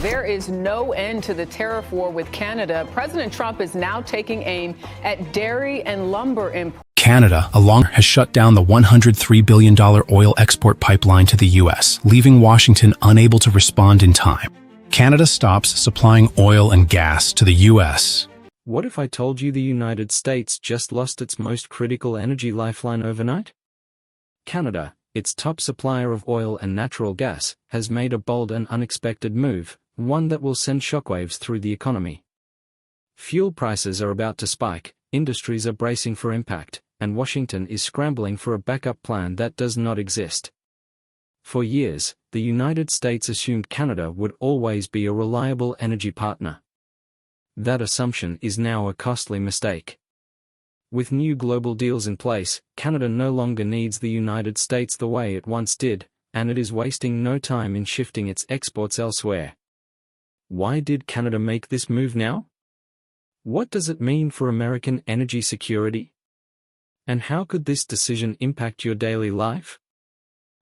There is no end to the tariff war with Canada. President Trump is now taking aim at dairy and lumber imports. Canada, along has shut down the $103 billion oil export pipeline to the U.S., leaving Washington unable to respond in time. Canada stops supplying oil and gas to the U.S. What if I told you the United States just lost its most critical energy lifeline overnight? Canada, its top supplier of oil and natural gas, has made a bold and unexpected move, one that will send shockwaves through the economy. Fuel prices are about to spike, industries are bracing for impact, and Washington is scrambling for a backup plan that does not exist. For years, the United States assumed Canada would always be a reliable energy partner. That assumption is now a costly mistake. With new global deals in place, Canada no longer needs the United States the way it once did, and it is wasting no time in shifting its exports elsewhere. Why did Canada make this move now? What does it mean for American energy security? And how could this decision impact your daily life?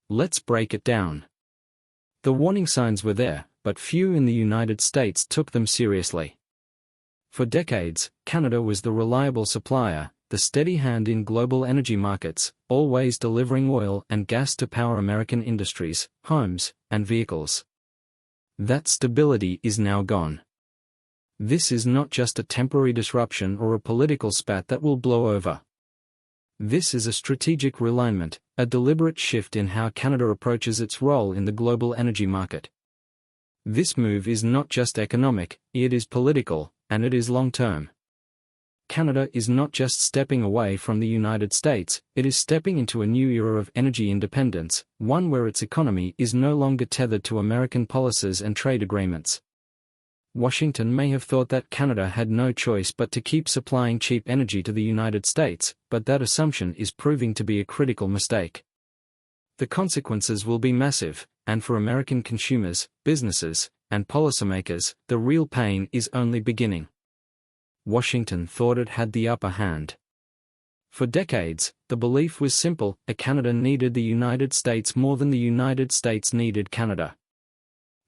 Let's break it down. The warning signs were there, but few in the United States took them seriously. For decades, Canada was the reliable supplier, the steady hand in global energy markets, always delivering oil and gas to power American industries, homes, and vehicles. That stability is now gone. This is not just a temporary disruption or a political spat that will blow over. This is a strategic realignment, a deliberate shift in how Canada approaches its role in the global energy market. This move is not just economic, it is political, and it is long-term. Canada is not just stepping away from the United States, it is stepping into a new era of energy independence, one where its economy is no longer tethered to American policies and trade agreements. Washington may have thought that Canada had no choice but to keep supplying cheap energy to the United States, but that assumption is proving to be a critical mistake. The consequences will be massive, and for American consumers, businesses, and policymakers, the real pain is only beginning. Washington thought it had the upper hand. For decades, the belief was simple: Canada needed the United States more than the United States needed Canada.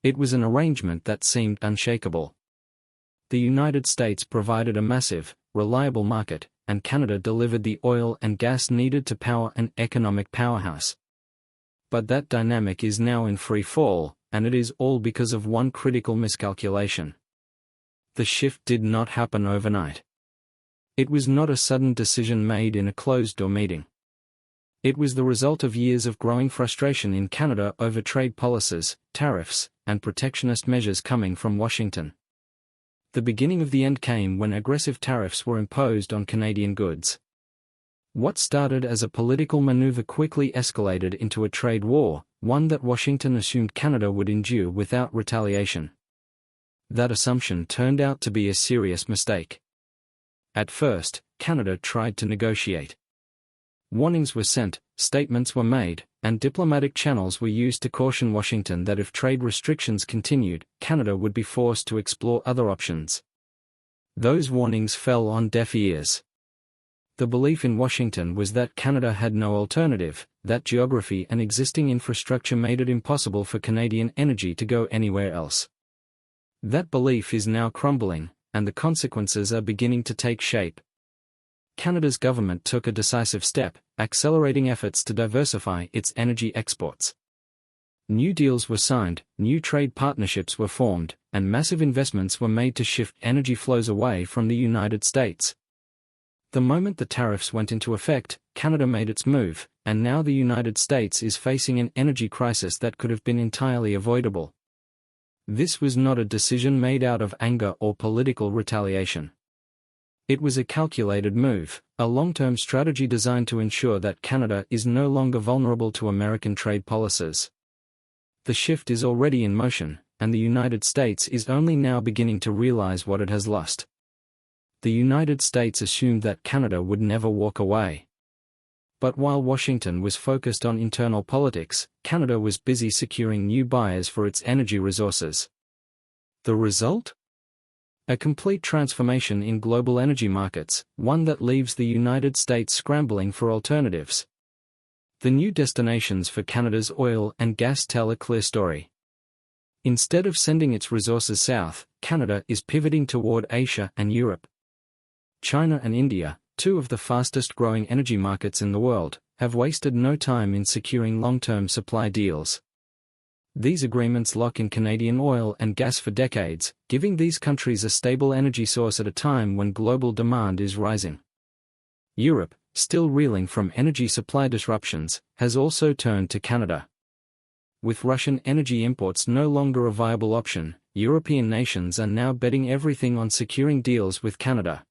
It was an arrangement that seemed unshakable. The United States provided a massive, reliable market, and Canada delivered the oil and gas needed to power an economic powerhouse. But that dynamic is now in free fall, and it is all because of one critical miscalculation. The shift did not happen overnight. It was not a sudden decision made in a closed-door meeting. It was the result of years of growing frustration in Canada over trade policies, tariffs, and protectionist measures coming from Washington. The beginning of the end came when aggressive tariffs were imposed on Canadian goods. What started as a political maneuver quickly escalated into a trade war, one that Washington assumed Canada would endure without retaliation. That assumption turned out to be a serious mistake. At first, Canada tried to negotiate. Warnings were sent, statements were made, and diplomatic channels were used to caution Washington that if trade restrictions continued, Canada would be forced to explore other options. Those warnings fell on deaf ears. The belief in Washington was that Canada had no alternative, that geography and existing infrastructure made it impossible for Canadian energy to go anywhere else. That belief is now crumbling, and the consequences are beginning to take shape. Canada's government took a decisive step, accelerating efforts to diversify its energy exports. New deals were signed, new trade partnerships were formed, and massive investments were made to shift energy flows away from the United States. The moment the tariffs went into effect, Canada made its move, and now the United States is facing an energy crisis that could have been entirely avoidable. This was not a decision made out of anger or political retaliation. It was a calculated move, a long-term strategy designed to ensure that Canada is no longer vulnerable to American trade policies. The shift is already in motion, and the United States is only now beginning to realize what it has lost. The United States assumed that Canada would never walk away. But while Washington was focused on internal politics, Canada was busy securing new buyers for its energy resources. The result? A complete transformation in global energy markets, one that leaves the United States scrambling for alternatives. The new destinations for Canada's oil and gas tell a clear story. Instead of sending its resources south, Canada is pivoting toward Asia and Europe. China and India, two of the fastest-growing energy markets in the world, have wasted no time in securing long-term supply deals. These agreements lock in Canadian oil and gas for decades, giving these countries a stable energy source at a time when global demand is rising. Europe, still reeling from energy supply disruptions, has also turned to Canada. With Russian energy imports no longer a viable option, European nations are now betting everything on securing deals with Canada.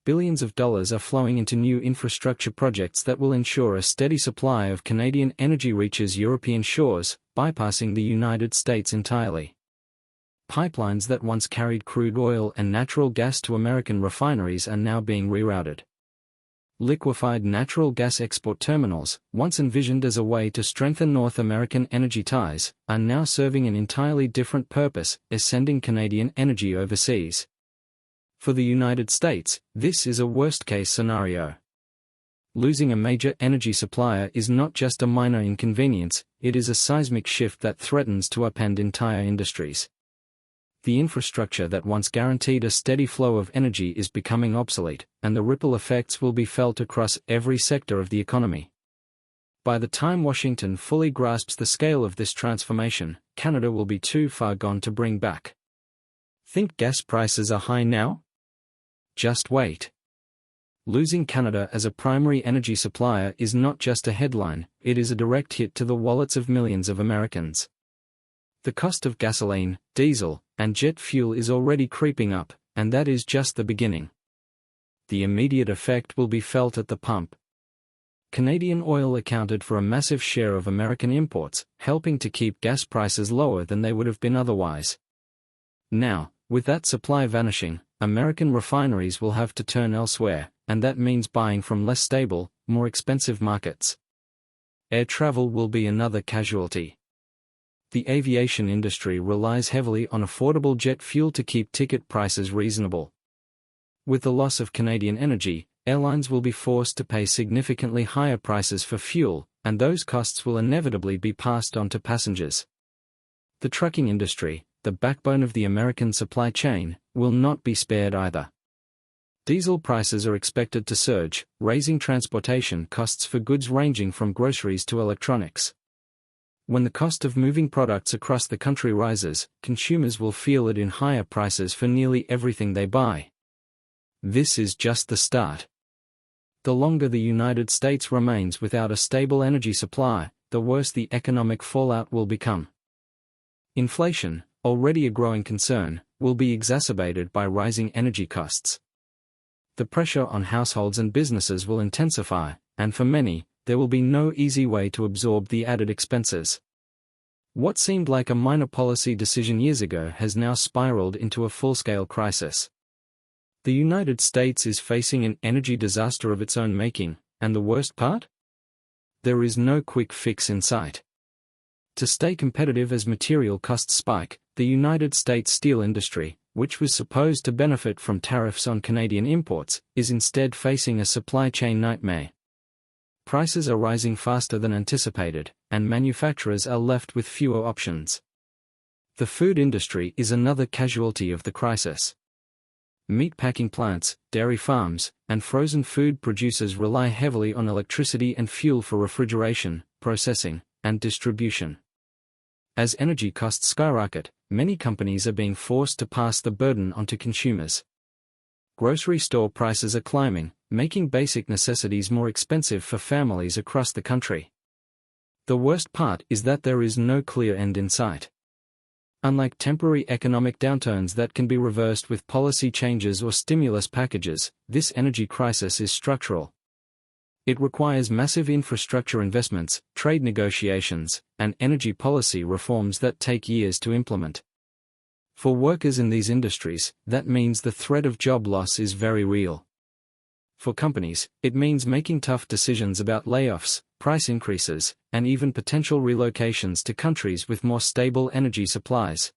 Billions of dollars are flowing into new infrastructure projects that will ensure a steady supply of Canadian energy reaches European shores, bypassing the United States entirely. Pipelines that once carried crude oil and natural gas to American refineries are now being rerouted. Liquefied natural gas export terminals, once envisioned as a way to strengthen North American energy ties, are now serving an entirely different purpose, as sending Canadian energy overseas. For the United States, this is a worst-case scenario. Losing a major energy supplier is not just a minor inconvenience, it is a seismic shift that threatens to upend entire industries. The infrastructure that once guaranteed a steady flow of energy is becoming obsolete, and the ripple effects will be felt across every sector of the economy. By the time Washington fully grasps the scale of this transformation, Canada will be too far gone to bring back. Think gas prices are high now? Just wait. Losing Canada as a primary energy supplier is not just a headline, it is a direct hit to the wallets of millions of Americans. The cost of gasoline, diesel, and jet fuel is already creeping up, and that is just the beginning. The immediate effect will be felt at the pump. Canadian oil accounted for a massive share of American imports, helping to keep gas prices lower than they would have been otherwise. Now, with that supply vanishing, American refineries will have to turn elsewhere, and that means buying from less stable, more expensive markets. Air travel will be another casualty. The aviation industry relies heavily on affordable jet fuel to keep ticket prices reasonable. With the loss of Canadian energy, airlines will be forced to pay significantly higher prices for fuel, and those costs will inevitably be passed on to passengers. The trucking industry, the backbone of the American supply chain, will not be spared either. Diesel prices are expected to surge, raising transportation costs for goods ranging from groceries to electronics. When the cost of moving products across the country rises, consumers will feel it in higher prices for nearly everything they buy. This is just the start. The longer the United States remains without a stable energy supply, the worse the economic fallout will become. Inflation, already a growing concern, will be exacerbated by rising energy costs. The pressure on households and businesses will intensify, and for many, there will be no easy way to absorb the added expenses. What seemed like a minor policy decision years ago has now spiraled into a full-scale crisis. The United States is facing an energy disaster of its own making, and the worst part? There is no quick fix in sight. To stay competitive as material costs spike, the United States steel industry, which was supposed to benefit from tariffs on Canadian imports, is instead facing a supply chain nightmare. Prices are rising faster than anticipated, and manufacturers are left with fewer options. The food industry is another casualty of the crisis. Meat packing plants, dairy farms, and frozen food producers rely heavily on electricity and fuel for refrigeration, processing, and distribution. As energy costs skyrocket, many companies are being forced to pass the burden onto consumers. Grocery store prices are climbing, making basic necessities more expensive for families across the country. The worst part is that there is no clear end in sight. Unlike temporary economic downturns that can be reversed with policy changes or stimulus packages, this energy crisis is structural. It requires massive infrastructure investments, trade negotiations, and energy policy reforms that take years to implement. For workers in these industries, that means the threat of job loss is very real. For companies, it means making tough decisions about layoffs, price increases, and even potential relocations to countries with more stable energy supplies.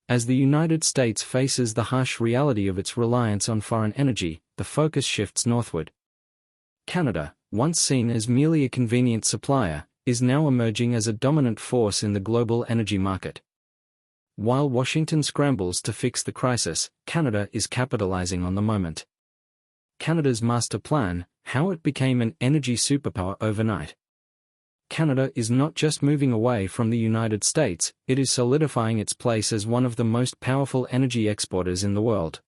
As the United States faces the harsh reality of its reliance on foreign energy, the focus shifts northward. Canada, once seen as merely a convenient supplier, is now emerging as a dominant force in the global energy market. While Washington scrambles to fix the crisis, Canada is capitalizing on the moment. Canada's master plan, how it became an energy superpower overnight. Canada is not just moving away from the United States, it is solidifying its place as one of the most powerful energy exporters in the world.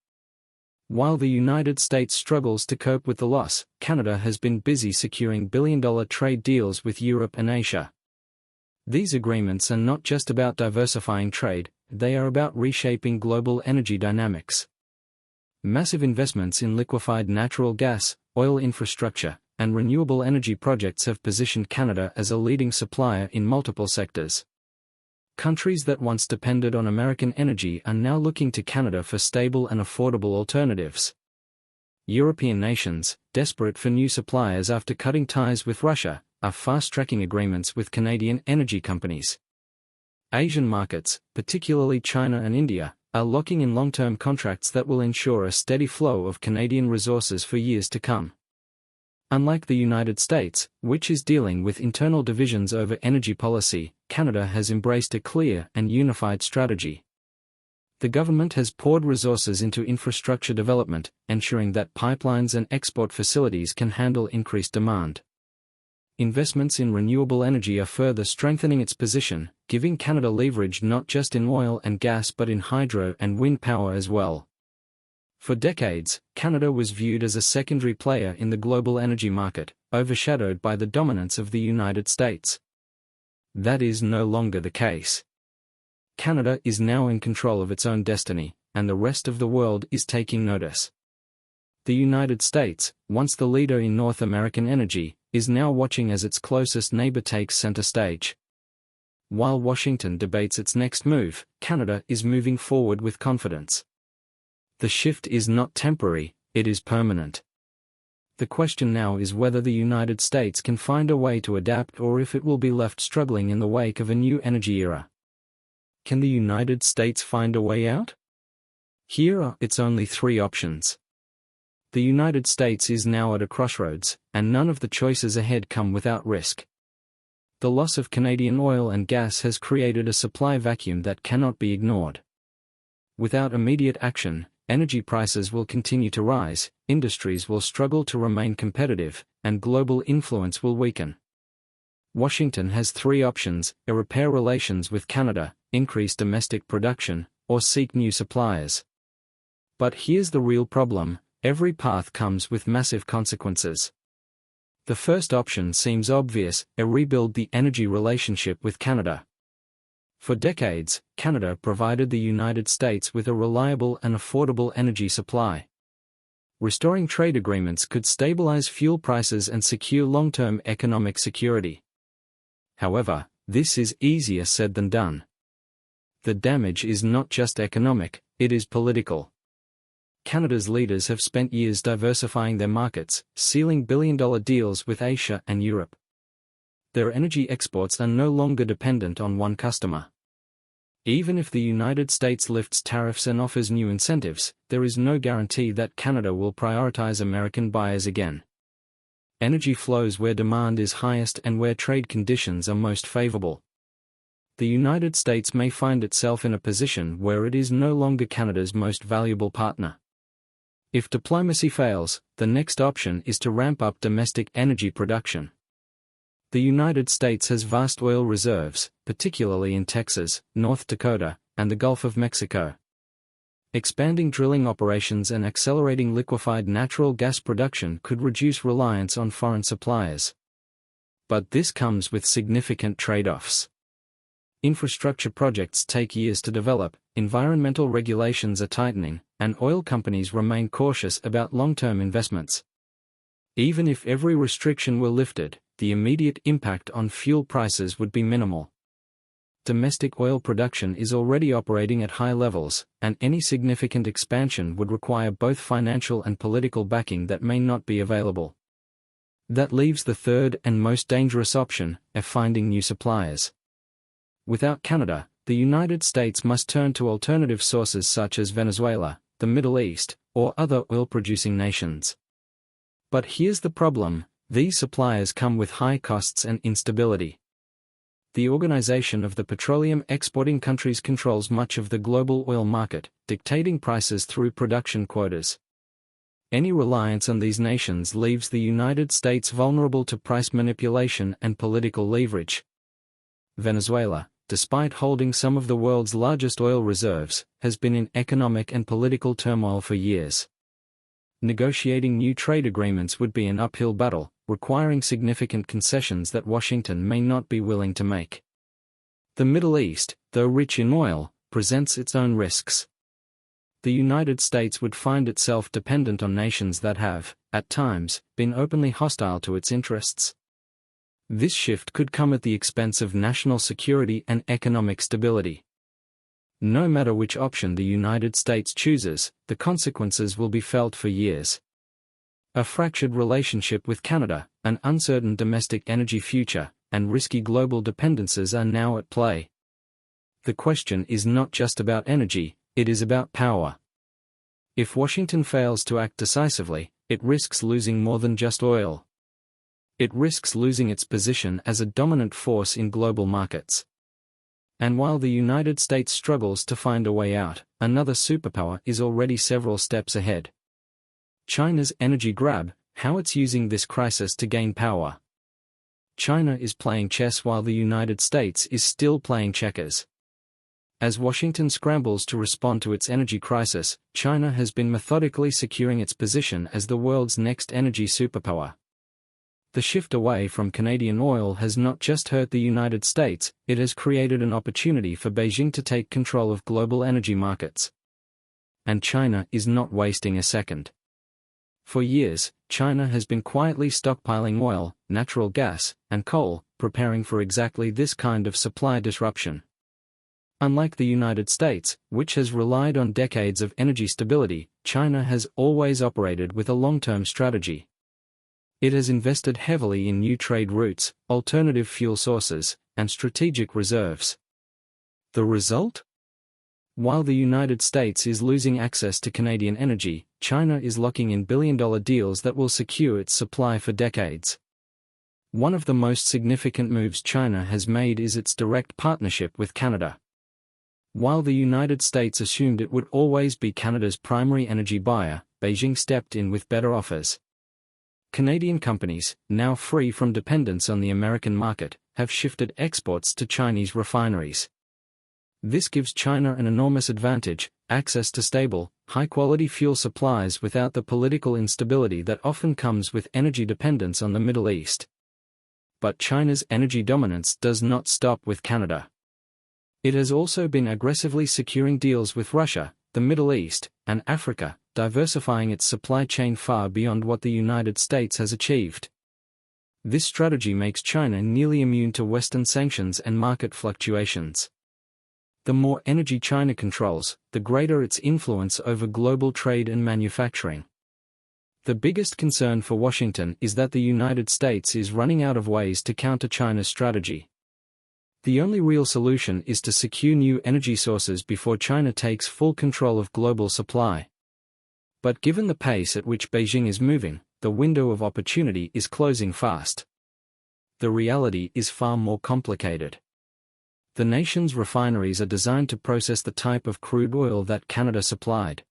While the United States struggles to cope with the loss, Canada has been busy securing billion-dollar trade deals with Europe and Asia. These agreements are not just about diversifying trade, they are about reshaping global energy dynamics. Massive investments in liquefied natural gas, oil infrastructure, and renewable energy projects have positioned Canada as a leading supplier in multiple sectors. Countries that once depended on American energy are now looking to Canada for stable and affordable alternatives. European nations, desperate for new suppliers after cutting ties with Russia, are fast-tracking agreements with Canadian energy companies. Asian markets, particularly China and India, are locking in long-term contracts that will ensure a steady flow of Canadian resources for years to come. Unlike the United States, which is dealing with internal divisions over energy policy, Canada has embraced a clear and unified strategy. The government has poured resources into infrastructure development, ensuring that pipelines and export facilities can handle increased demand. Investments in renewable energy are further strengthening its position, giving Canada leverage not just in oil and gas but in hydro and wind power as well. For decades, Canada was viewed as a secondary player in the global energy market, overshadowed by the dominance of the United States. That is no longer the case. Canada is now in control of its own destiny, and the rest of the world is taking notice. The United States, once the leader in North American energy, is now watching as its closest neighbor takes center stage. While Washington debates its next move, Canada is moving forward with confidence. The shift is not temporary, it is permanent. The question now is whether the United States can find a way to adapt or if it will be left struggling in the wake of a new energy era. Can the United States find a way out? Here are its only three options. The United States is now at a crossroads, and none of the choices ahead come without risk. The loss of Canadian oil and gas has created a supply vacuum that cannot be ignored. Without immediate action, energy prices will continue to rise, industries will struggle to remain competitive, and global influence will weaken. Washington has three options: repair relations with Canada, increase domestic production, or seek new suppliers. But here's the real problem: every path comes with massive consequences. The first option seems obvious: rebuild the energy relationship with Canada. For decades, Canada provided the United States with a reliable and affordable energy supply. Restoring trade agreements could stabilize fuel prices and secure long-term economic security. However, this is easier said than done. The damage is not just economic, it is political. Canada's leaders have spent years diversifying their markets, sealing billion-dollar deals with Asia and Europe. Their energy exports are no longer dependent on one customer. Even if the United States lifts tariffs and offers new incentives, there is no guarantee that Canada will prioritize American buyers again. Energy flows where demand is highest and where trade conditions are most favorable. The United States may find itself in a position where it is no longer Canada's most valuable partner. If diplomacy fails, the next option is to ramp up domestic energy production. The United States has vast oil reserves, particularly in Texas, North Dakota, and the Gulf of Mexico. Expanding drilling operations and accelerating liquefied natural gas production could reduce reliance on foreign suppliers. But this comes with significant trade-offs. Infrastructure projects take years to develop, environmental regulations are tightening, and oil companies remain cautious about long-term investments. Even if every restriction were lifted, the immediate impact on fuel prices would be minimal. Domestic oil production is already operating at high levels, and any significant expansion would require both financial and political backing that may not be available. That leaves the third and most dangerous option, finding new suppliers. Without Canada, the United States must turn to alternative sources such as Venezuela, the Middle East, or other oil-producing nations. But here's the problem: these suppliers come with high costs and instability. the Organization of the Petroleum Exporting Countries controls much of the global oil market, dictating prices through production quotas. Any reliance on these nations leaves the United States vulnerable to price manipulation and political leverage. Venezuela, despite holding some of the world's largest oil reserves, has been in economic and political turmoil for years. Negotiating new trade agreements would be an uphill battle, requiring significant concessions that Washington may not be willing to make. The Middle East, though rich in oil, presents its own risks. The United States would find itself dependent on nations that have, at times, been openly hostile to its interests. This shift could come at the expense of national security and economic stability. No matter which option the United States chooses, the consequences will be felt for years. A fractured relationship with Canada, an uncertain domestic energy future, and risky global dependencies are now at play. The question is not just about energy, it is about power. If Washington fails to act decisively, it risks losing more than just oil. It risks losing its position as a dominant force in global markets. And while the United States struggles to find a way out, another superpower is already several steps ahead. China's energy grab, how it's using this crisis to gain power. China is playing chess while the United States is still playing checkers. As Washington scrambles to respond to its energy crisis, China has been methodically securing its position as the world's next energy superpower. The shift away from Canadian oil has not just hurt the United States, it has created an opportunity for Beijing to take control of global energy markets. And China is not wasting a second. For years, China has been quietly stockpiling oil, natural gas, and coal, preparing for exactly this kind of supply disruption. Unlike the United States, which has relied on decades of energy stability, China has always operated with a long-term strategy. It has invested heavily in new trade routes, alternative fuel sources, and strategic reserves. The result? While the United States is losing access to Canadian energy, China is locking in billion-dollar deals that will secure its supply for decades. One of the most significant moves China has made is its direct partnership with Canada. While the United States assumed it would always be Canada's primary energy buyer, Beijing stepped in with better offers. Canadian companies, now free from dependence on the American market, have shifted exports to Chinese refineries. This gives China an enormous advantage: access to stable, high-quality fuel supplies without the political instability that often comes with energy dependence on the Middle East. But China's energy dominance does not stop with Canada. It has also been aggressively securing deals with Russia, the Middle East, and Africa, diversifying its supply chain far beyond what the United States has achieved. This strategy makes China nearly immune to Western sanctions and market fluctuations. The more energy China controls, the greater its influence over global trade and manufacturing. The biggest concern for Washington is that the United States is running out of ways to counter China's strategy. The only real solution is to secure new energy sources before China takes full control of global supply. But given the pace at which Beijing is moving, the window of opportunity is closing fast. The reality is far more complicated. The nation's refineries are designed to process the type of crude oil that Canada supplied.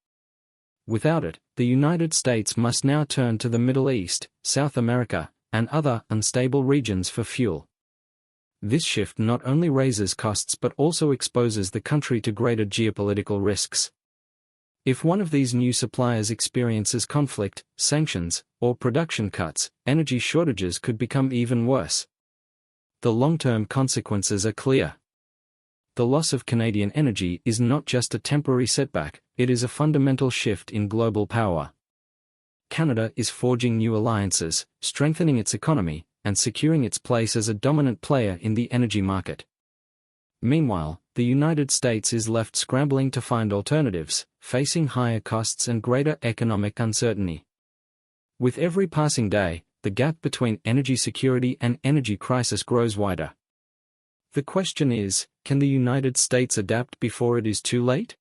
Without it, the United States must now turn to the Middle East, South America, and other unstable regions for fuel. This shift not only raises costs but also exposes the country to greater geopolitical risks. If one of these new suppliers experiences conflict, sanctions, or production cuts, energy shortages could become even worse. The long-term consequences are clear. The loss of Canadian energy is not just a temporary setback, it is a fundamental shift in global power. Canada is forging new alliances, strengthening its economy, and securing its place as a dominant player in the energy market. Meanwhile, the United States is left scrambling to find alternatives, facing higher costs and greater economic uncertainty. With every passing day, the gap between energy security and energy crisis grows wider. The question is, can the United States adapt before it is too late?